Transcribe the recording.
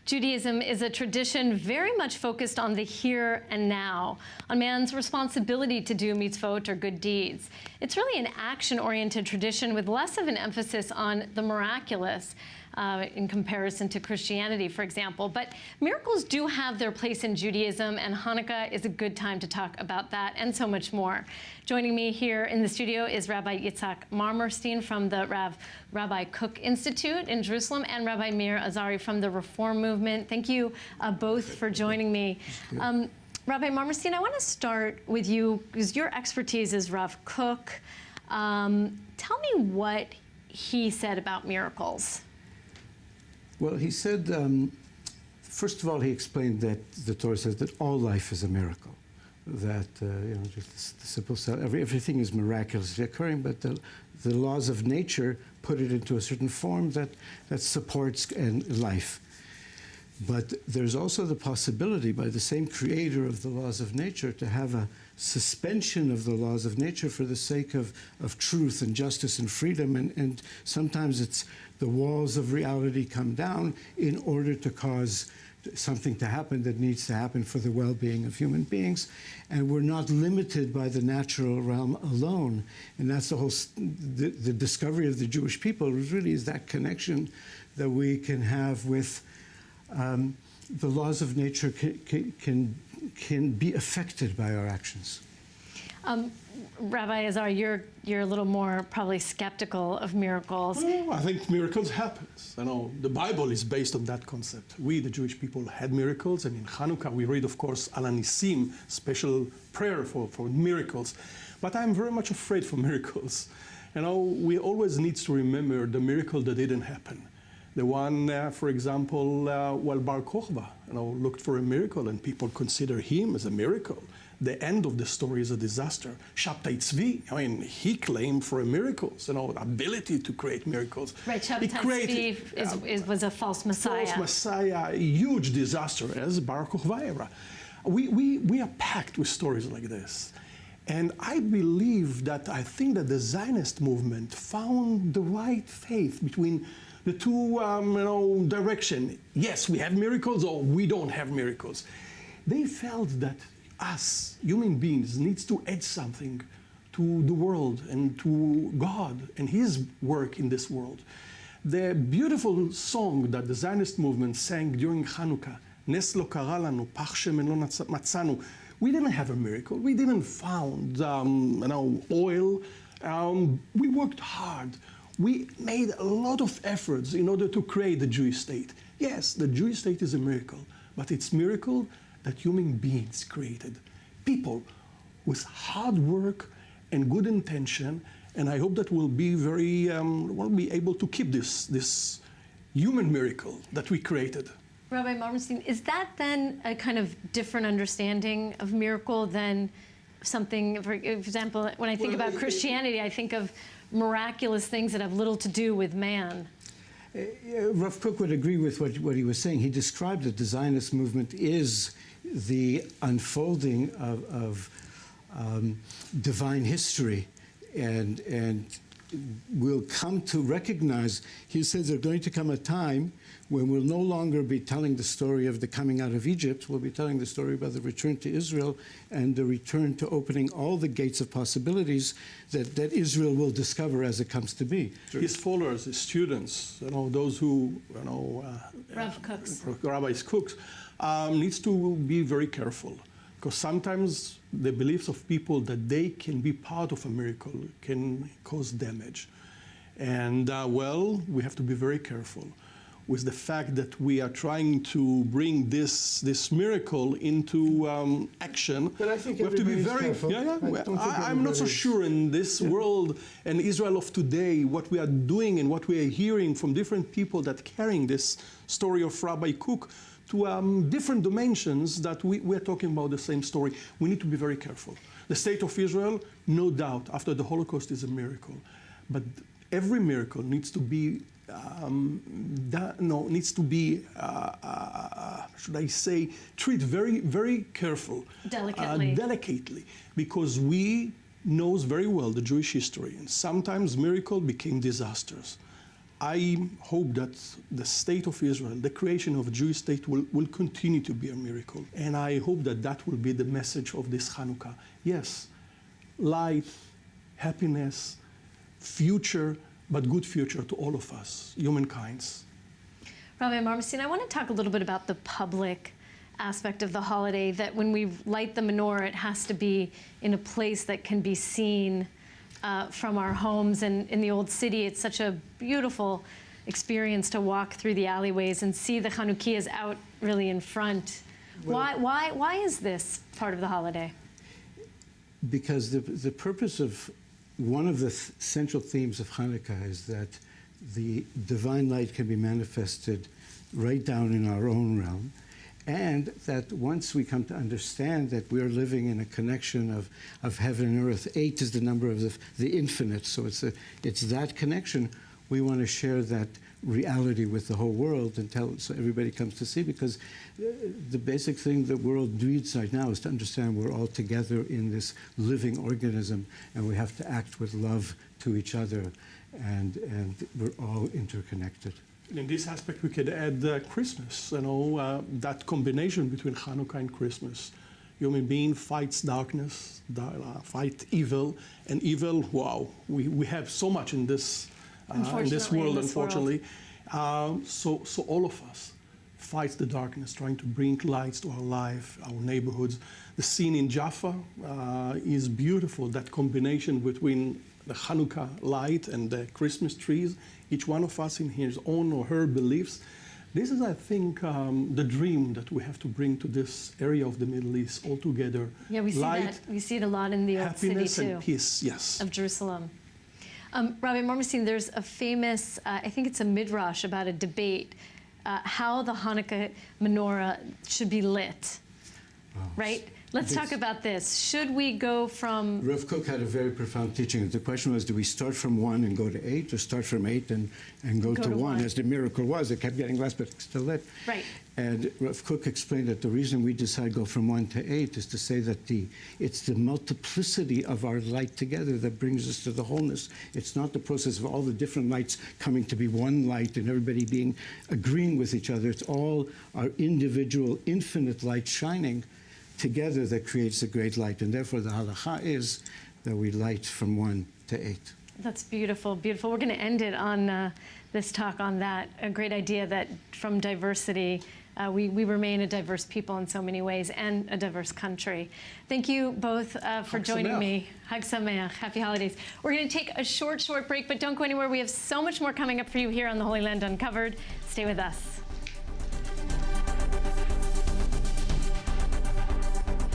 Judaism is a tradition very much focused on the here and now, on man's responsibility to do mitzvot or good deeds. It's really an action-oriented tradition with less of an emphasis on the miraculous in comparison to Christianity, for example. But miracles do have their place in Judaism, and Hanukkah is a good time to talk about that and so much more. Joining me here in the studio is Rabbi Yitzhak Marmorstein from the Rabbi Kook Institute in Jerusalem and Rabbi Meir Azari from the Reform Movement. Thank you both for joining me. Rabbi Marmorstein, I want to start with you because your expertise is Rav Kook. Tell me what he said about miracles. Well, he said, first of all, he explained that the Torah says that all life is a miracle. That, just the simple, everything is miraculously occurring, but the laws of nature put it into a certain form that supports life. But there's also the possibility by the same creator of the laws of nature to have a suspension of the laws of nature for the sake of truth and justice and freedom. And sometimes it's the walls of reality come down in order to cause something to happen that needs to happen for the well-being of human beings. And we're not limited by the natural realm alone. And that's the whole, the discovery of the Jewish people really is that connection that we can have with the laws of nature can be affected by our actions. Rabbi Azar, you're a little more probably skeptical of miracles. Well, I think miracles happen. The Bible is based on that concept. We, the Jewish people, had miracles, and in Chanukah we read, of course, Al Anisim, special prayer for miracles. But I'm very much afraid for miracles. We always need to remember the miracle that didn't happen. The one, for example, while Bar Kokhba, looked for a miracle, and people consider him as a miracle. The end of the story is a disaster. Shabtai Tzvi, he claimed for a miracle, ability to create miracles. Right, Shabtai Tzvi was a false messiah. False messiah, a huge disaster, as Bar Kokhba era. We are packed with stories like this. And I think that the Zionist movement found the right faith between the two direction. Yes, we have miracles, or we don't have miracles. They felt that us, human beings, needs to add something to the world and to God and His work in this world. The beautiful song that the Zionist movement sang during Chanukah, Nes lo kara lanu, pach shemen lo matzanu. We didn't have a miracle. We didn't found oil. We worked hard. We made a lot of efforts in order to create the Jewish state. Yes, the Jewish state is a miracle, but it's a miracle that human beings created. People with hard work and good intention, and I hope that we'll be we'll be able to keep this human miracle that we created. Rabbi Marmorstein, is that then a kind of different understanding of miracle than something, for example, when I think about Christianity, I think of miraculous things that have little to do with man? Rav Kook would agree with what he was saying. He described that the Zionist movement is the unfolding of divine history, and we'll come to recognize, he says there's going to come a time when we'll no longer be telling the story of the coming out of Egypt, we'll be telling the story about the return to Israel and the return to opening all the gates of possibilities that Israel will discover as it comes to be. His followers, his students, those who, Rav Kooks. Rabbis Cooks, needs to be very careful, because sometimes the beliefs of people that they can be part of a miracle can cause damage. And we have to be very careful with the fact that we are trying to bring this miracle into action. But I think we have to be very careful. I'm not so sure in this world and Israel of today what we are doing and what we are hearing from different people that carrying this story of Rabbi Kook to different dimensions that we are talking about the same story. We need to be very careful. The state of Israel, no doubt, after the Holocaust is a miracle, but every miracle needs to be should I say, treat very, very careful. Delicately. Because we knows very well the Jewish history, and sometimes miracle became disasters. I hope that the state of Israel, the creation of a Jewish state, will continue to be a miracle. And I hope that that will be the message of this Chanukah. Yes, light, happiness, future, but good future to all of us, humankinds. Rabbi Marmstein, I want to talk a little bit about the public aspect of the holiday, that when we light the menorah, it has to be in a place that can be seen from our homes. And in the old city, it's such a beautiful experience to walk through the alleyways and see the Chanukiahs out really in front. Well, Why is this part of the holiday? Because the purpose of one of the central themes of Hanukkah is that the divine light can be manifested right down in our own realm, and that once we come to understand that we're living in a connection of heaven and earth, 8 is the number of the infinite, so it's that connection, we want to share that reality with the whole world and tell, so everybody comes to see, because the basic thing the world needs right now is to understand we're all together in this living organism, and we have to act with love to each other, and we're all interconnected. In this aspect, we could add Christmas, that combination between Hanukkah and Christmas. Human being fights darkness, fight evil, and evil, wow, we have so much in this world, unfortunately. So all of us fights the darkness, trying to bring lights to our life, our neighborhoods. The scene in Jaffa is beautiful, that combination between the Hanukkah light and the Christmas trees, each one of us in his own or her beliefs. This is, I think, the dream that we have to bring to this area of the Middle East all together. Yeah, we see light, that. We see it a lot in the old city, happiness too. and peace, yes. Of Jerusalem. Rabbi Marmstein, there's a famous, I think it's a midrash about a debate, how the Hanukkah menorah should be lit, right? Let's talk about this. Should we go from... Rav Kook had a very profound teaching. The question was, do we start from 1 and go to 8, or start from 8 and go to 1, as the miracle was? It kept getting less, but still lit. Right. And Rav Kook explained that the reason we decide to go from 1 to 8 is to say that it's the multiplicity of our light together that brings us to the wholeness. It's not the process of all the different lights coming to be one light and everybody agreeing with each other. It's all our individual infinite light shining together that creates a great light. And therefore the halacha is that we light from 1 to 8. That's beautiful, beautiful. We're going to end it on this talk on that. A great idea that from diversity, we remain a diverse people in so many ways, and a diverse country. Thank you both for joining me. Chag Sameach. Happy holidays. We're going to take a short break, but don't go anywhere. We have so much more coming up for you here on the Holy Land Uncovered. Stay with us.